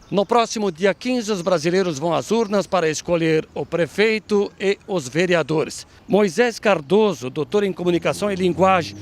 No próximo dia 15, os brasileiros vão às urnas para escolher o prefeito e os vereadores. Moisés Cardoso, doutor em comunicação e linguagem,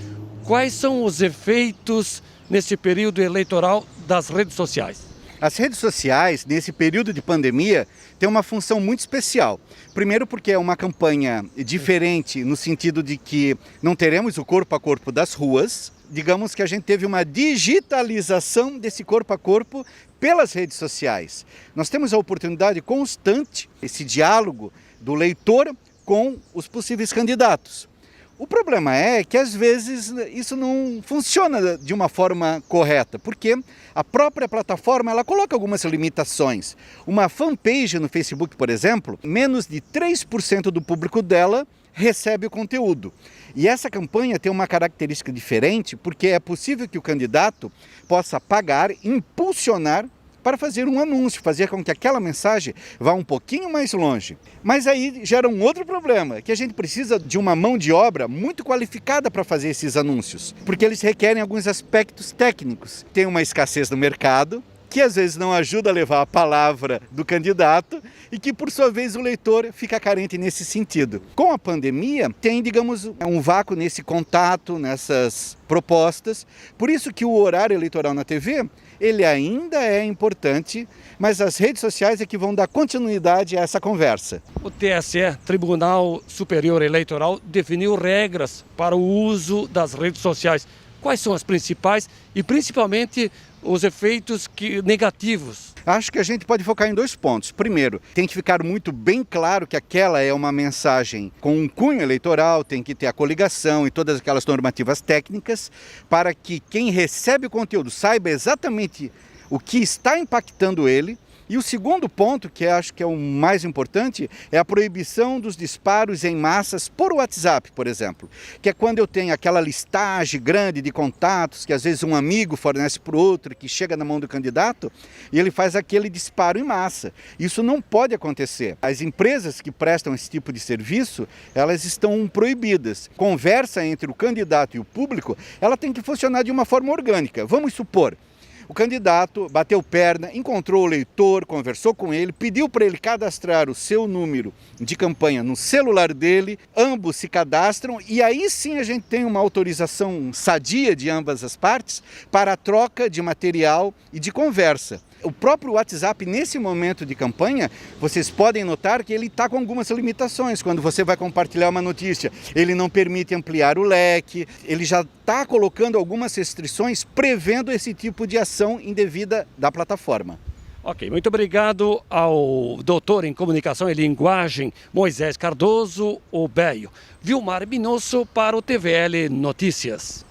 quais são os efeitos nesse período eleitoral das redes sociais? As redes sociais, nesse período de pandemia, têm uma função muito especial. Primeiro porque é uma campanha diferente no sentido de que não teremos o corpo a corpo das ruas. Digamos que a gente teve uma digitalização desse corpo a corpo pelas redes sociais. Nós temos a oportunidade constante, esse diálogo do leitor com os possíveis candidatos. O problema é que às vezes isso não funciona de uma forma correta, porque a própria plataforma ela coloca algumas limitações. Uma fanpage no Facebook, por exemplo, menos de 3% do público dela recebe o conteúdo. E essa campanha tem uma característica diferente, porque é possível que o candidato possa pagar, impulsionar para fazer um anúncio, fazer com que aquela mensagem vá um pouquinho mais longe. Mas aí gera um outro problema, que a gente precisa de uma mão de obra muito qualificada para fazer esses anúncios, porque eles requerem alguns aspectos técnicos. Tem uma escassez no mercado, que às vezes não ajuda a levar a palavra do candidato e que, por sua vez, o leitor fica carente nesse sentido. Com a pandemia, tem, digamos, um vácuo nesse contato, nessas propostas. Por isso que o horário eleitoral na TV, ele ainda é importante, mas as redes sociais é que vão dar continuidade a essa conversa. O TSE, Tribunal Superior Eleitoral, definiu regras para o uso das redes sociais. Quais são as principais e, principalmente, os efeitos negativos? Acho que a gente pode focar em 2 pontos. Primeiro, tem que ficar muito bem claro que aquela é uma mensagem com um cunho eleitoral, tem que ter a coligação e todas aquelas normativas técnicas para que quem recebe o conteúdo saiba exatamente o que está impactando ele. E o segundo ponto, que acho que é o mais importante, é a proibição dos disparos em massas por WhatsApp, por exemplo. Que é quando eu tenho aquela listagem grande de contatos, que às vezes um amigo fornece para o outro, que chega na mão do candidato, e ele faz aquele disparo em massa. Isso não pode acontecer. As empresas que prestam esse tipo de serviço, elas estão proibidas. Conversa entre o candidato e o público, ela tem que funcionar de uma forma orgânica. Vamos supor, o candidato bateu perna, encontrou o eleitor, conversou com ele, pediu para ele cadastrar o seu número de campanha no celular dele, ambos se cadastram e aí sim a gente tem uma autorização sadia de ambas as partes para a troca de material e de conversa. O próprio WhatsApp, nesse momento de campanha, vocês podem notar que ele está com algumas limitações. Quando você vai compartilhar uma notícia, ele não permite ampliar o leque, ele já está colocando algumas restrições prevendo esse tipo de ação indevida da plataforma. Ok, muito obrigado ao doutor em comunicação e linguagem Moisés Cardoso, o Beio. Vilmar Minosso para o TVL Notícias.